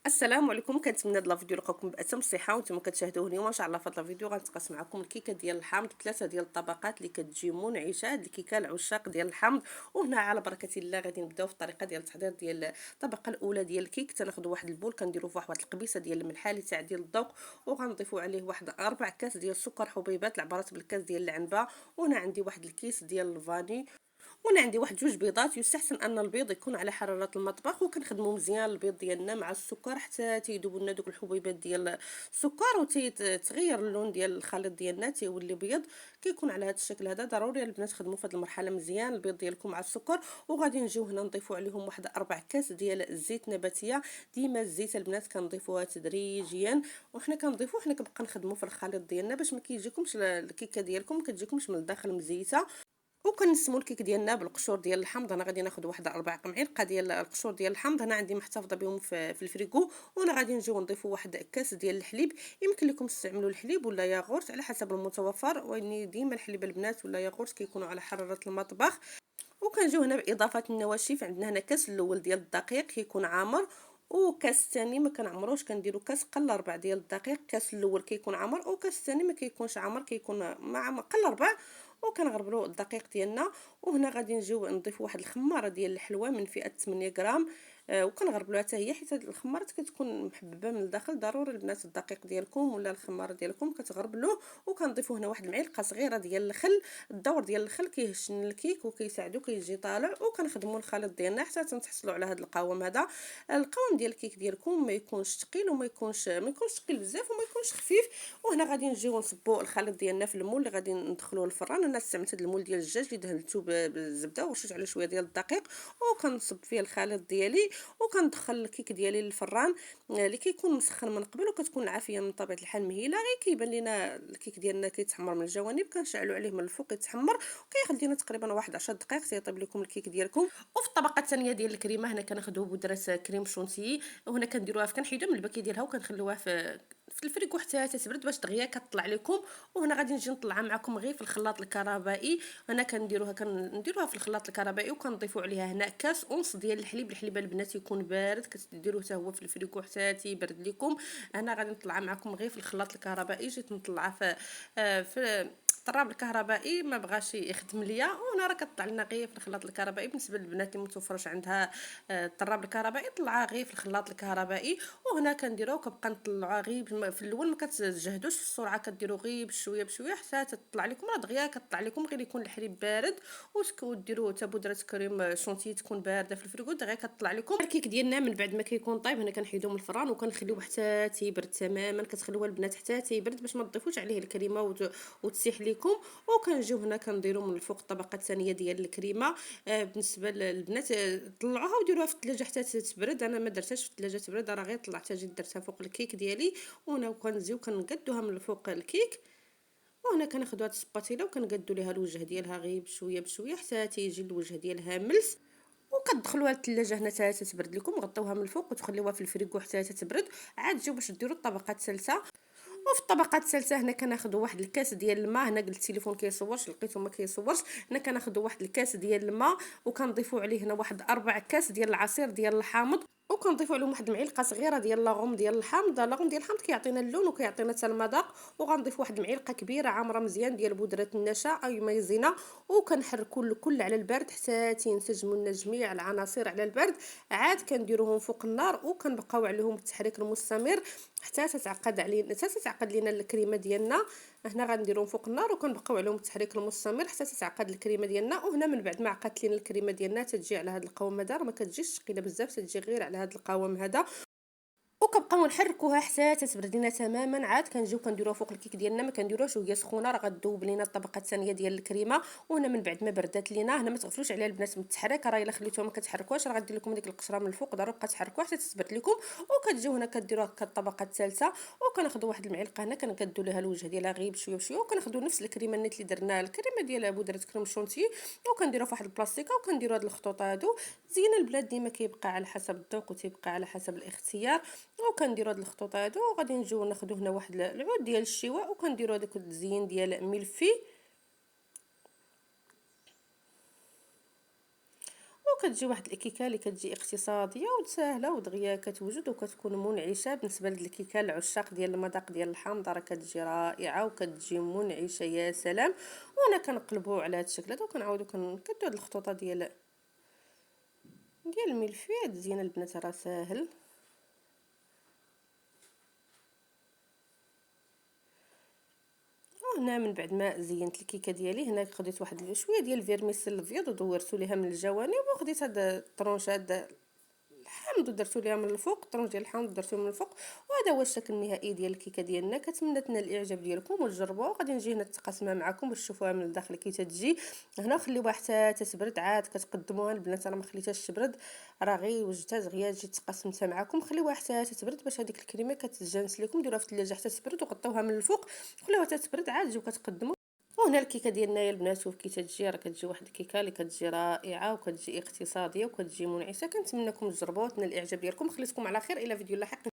السلام عليكم. كنتمنى هاد الفيديو يلقاكم بأتم الصحه وانتم كتشاهدوه اليوم. ان شاء الله في هذا الفيديو غنتقاسم معكم الكيكه ديال الحامض، ثلاثه ديال الطبقات اللي كتجي منعشه. هاد الكيكه العشاق ديال الحامض. وهنا على بركه الله غادي نبداو في الطريقه ديال التحضير ديال الطبقه الاولى ديال الكيك. تناخذوا واحد البول كنديروا فيه واحد القبيصه ديال الملح اللي تاع ديال الذوق، وغنضيفوا عليه واحد 4 كاس ديال السكر حبيبات العبارات بالكاس ديال العنبه. وهنا عندي واحد الكيس ديال الفاني، وانا عندي واحد جوج بيضات. يستحسن ان البيض يكون على حراره المطبخ، وكنخدموا مزيان البيض ديالنا مع السكر حتى تيذوبوا لنا دوك الحبيبات ديال السكر وتتغير اللون ديال الخليط ديالنا تيولي بيض. كيكون على هذا الشكل هذا. ضروري البنات خدموا في هذه المرحله مزيان البيض ديالكم مع السكر. وغادي نجيو هنا نضيفوا عليهم واحد 4 كاس ديال الزيت نباتيه. ديما الزيت البنات كنضيفوها تدريجيا، وحنا كنبقى نخدموا في الخليط ديالنا باش ما كيجيكمش الكيكه ديالكم ما كتجيكمش من الداخل مزيته. وكنسمو الكيك ديالنا بالقشور ديال الحامض. انا غادي ناخذ واحد 4 معالق ديال القشور ديال الحامض، انا عندي محتفظه بهم في الفريغو. وانا غادي نجيو نضيفوا واحد كاس ديال الحليب. يمكن لكم تستعملوا الحليب ولا ياغورت على حسب المتوفر، واني ديما الحليب البنات ولا ياغورت كيكونوا على حراره المطبخ. وكنجيو هنا باضافه النواشف. عندنا هنا كاس الاول ديال الدقيق كيكون عامر، وكاس الثاني ما كنعمروش، كنديروا كاس قل ربع ديال الدقيق. كاس الاول كيكون عامر وكاس الثاني ما كيكونش عامر، كيكون مع قل ربع. وكنغربلوا الدقيق ديالنا. وهنا غادي نجيو نضيفوا واحد الخماره ديال الحلوى من فئه 8 غرام. وكنغربلوها حتى هي حيت هاد الخمارات كتكون محببه من الداخل. ضروري البنات الدقيق ديالكم ولا الخماره ديالكم كتغربلوه. وكنضيفوا هنا واحد المعلقه صغيره ديال الخل. الدور ديال الخل كيهشن الكيك وكيساعدو كيجي طالع. وكنخدموا الخليط ديالنا حتى تنحصلوا على هذا القوام هذا. القوام ديال الكيك ديالكم ما يكونش ثقيل وما يكونش ثقيل بزاف وما يكونش خفيف. وهنا غادي نجيو نصبوا الخليط ديالنا في المول اللي غادي ندخلوه للفران. انا استعملت المول ديال الدجاج اللي دهنته بالزبده ورشيت عليه شويه ديال الدقيق. وكنصب فيه الخليط ديالي وكندخل الكيك ديالي للفران اللي كيكون مسخن من قبل. وكتكون العافيه من طبيعه الحال مهيله، غير كيبان لينا الكيك ديالنا كيتحمر من الجوانب كنشعلوا عليه من الفوق يتحمر. وكياخذ لينا تقريبا واحد 10 دقائق تيطيب لكم الكيك ديالكم. وفي الطبقه الثانيه ديال الكريمه هنا كناخذوا بودره كريم شونتيي. وهنا كنديروها كنحيدوها من الباكي ديالها وكنخليوها في الفريكو حتى تبرد باش دغيا كطلع لكم. وهنا غادي نجي نطلعها معكم غير في الخلاط الكهربائي. هنا كنديروها في الخلاط الكهربائي وكنضيفوا عليها هنا كاس ونص ديال الحليب البنات يكون بارد كتديروه حتى هو في الفريكو حتى تيبرد لكم. انا غادي نطلعها معكم غير في الخلاط الكهربائي. جيت نطلعها في الطراب الكهربائي ما بغاش يخدم ليا. وهنا راه كطلع لنا غير في الخلاط الكهربائي. بالنسبه للبنات اللي متوفرش عندها الطراب الكهربائي طلعها غير في الخلاط الكهربائي. وهنا كنديروها وكنبقى نطلعوها غير في الاول ما كتجهدوش في السرعه، كديروا غير بشويه بشويه حتى تطلع لكم. راه دغيا كطلع لكم غير يكون الحليب بارد. وديروا حتى بودره كريم شونتي تكون بارده في الفريغو دغيا كطلع لكم الكيك ديالنا. من بعد ما كيكون طايب هنا كنحيدوه من الفران وكنخليوه حتى تيبرد تماما. كتخليوه البنات حتى تيبرد باش ما تضيفوش عليه الكريمه وتسيح لكم. وكنجيو هنا كنديروا من الفوق الطبقه الثانيه ديال الكريمه. بالنسبه للبنات طلعوها وديروها في الثلاجه حتى تبرد. انا ما درتهاش في الثلاجه تبرد، راه غير طلعتها جيت درتها فوق الكيك ديالي. وهنا كنزيو كنقدوها من الفوق الكيك. وهنا كناخذ هاد السباتيله وكنقادو ليها الوجه ديالها غير بشويه بشويه حتى تيجي الوجه ديالها ملس. وكتدخلوها للثلاجه هنا حتى تبرد لكم. غطيوها من الفوق وتخليوها في الفريغو حتى تبرد. عاد تجيو باش ديروا الطبقه الثالثه. وفي الطبقه الثالثه هنا كناخذوا واحد الكاس ديال الماء. هنا قلت التليفون كيصورش لقيته ما كيصورش. هنا كناخذوا واحد الكاس ديال الماء وكنضيفوا عليه هنا واحد 4 كاس ديال العصير ديال الحامض. وكنضيفوا عليهم واحد المعلقه صغيره ديال لاغوم ديال الحامض. لاغوم ديال الحامض كيعطينا اللون وكيعطينا حتى المذاق. وغنضيف واحد المعلقه كبيره عامره مزيان ديال بودره النشا اي مايزينا. وكنحركوا الكل على البارد حتى تينسجموا لنا جميع العناصر على البارد. عاد كنديروهم فوق النار وكنبقاو عليهم التحريك المستمر حتى تتعقد لينا الكريمه ديالنا. هنا غنديروهم فوق النار وكنبقاو عليهم التحريك المستمر حتى تتعقد الكريمه ديالنا. وهنا من بعد ما عقدت لينا الكريمه ديالنا تتجي على هذا القوام هذا. راه ما كتجيش ثقيله بزاف، تتجي غير على هذا القوام هذا. وكنبقاو نحركوها حتى تتبرد لينا تماما. عاد كنجيو كنديروها فوق الكيك ديالنا. ما كنديروهاش وهي سخونه، راه غتذوب لينا الطبقه الثانيه ديال الكريمه. وهنا من بعد ما بردات لينا هنا ما تغفلوش عليها البنات من التحريك. راه الا خليتوها ما كتحركوهاش راه غدير لكم ديك القشره من الفوق. ضروري بقى تحركوها حتى تثبت لكم. وكتجيو هنا كديروها كالطبقه الثالثه. وكناخذوا واحد المعلقه هنا كنكدوا لها الوجه ديالها غير بشويه بشويه. وكناخذوا نفس الكريمه النيت اللي درناها الكريمه ديال بودره كريم شونتي وكنديروها في واحد البلاستيكه. وكنديروا هاد الخطوط هادو زينه البنات ديما كيبقى على حسب الذوق وتيبقى على حسب الاختيار. وكنديروا هاد الخطوط هادو وغادي نجيو ناخذوا هنا واحد العود ديال الشواء وكنديروا هذاك التزيين ديال ملفي. وكتجي واحد الكيكه اللي كتجي اقتصاديه وسهله ودغيا كتوجد وكتكون منعشه. بالنسبه لهاد الكيكه العشاق ديال المذاق ديال الحامض راه كتجي رائعه وكتجي منعشه يا سلام. وانا كنقلبو على هاد الشكل هذا وكنعاودو كندو هاد الخطوطه ديال الملفيه. تزيين البنات راه ساهل. هنا من بعد ما زينت الكيكه ديالي هنا خديت واحد شويه ديال الفيرميسيل الابيض ودورتو ليها من الجوانب، وخديت هاد الطرونشات الحامض ودرتو ليها من الفوق، الطرونج ديال الحامض درتو من الفوق. وهذا هو الشكل النهائي ديال الكيكه ديالنا. كنتمنى تنال الاعجاب ديالكم وتجربوها، وغادي نجي هنا نتقاسمها معكم باش تشوفوها من الداخل كي تتجي. هنا خليوها حتى تتبرد عاد كتقدموها. البنات انا ما خليتهاش تبرد، راه غير وجدتها دغيا جيت تقاسمتها معكم. خليوها حتى تتبرد باش هذيك الكريمه كتجانس لكم. ديروها في الثلاجه حتى تبرد وغطيوها من الفوق، خليوها حتى تبرد عاد تجيو كتقدموا. وهنا الكيكه ديالنا يا البنات، شوف كي تتجي راه كتجي واحد الكيكه اللي كتجي رائعه وكتجي اقتصاديه وكتجي منعشه. كنتمنىكم تجربوها وتنال الاعجاب ديالكم. خليتكم على خير الى فيديو لاحق.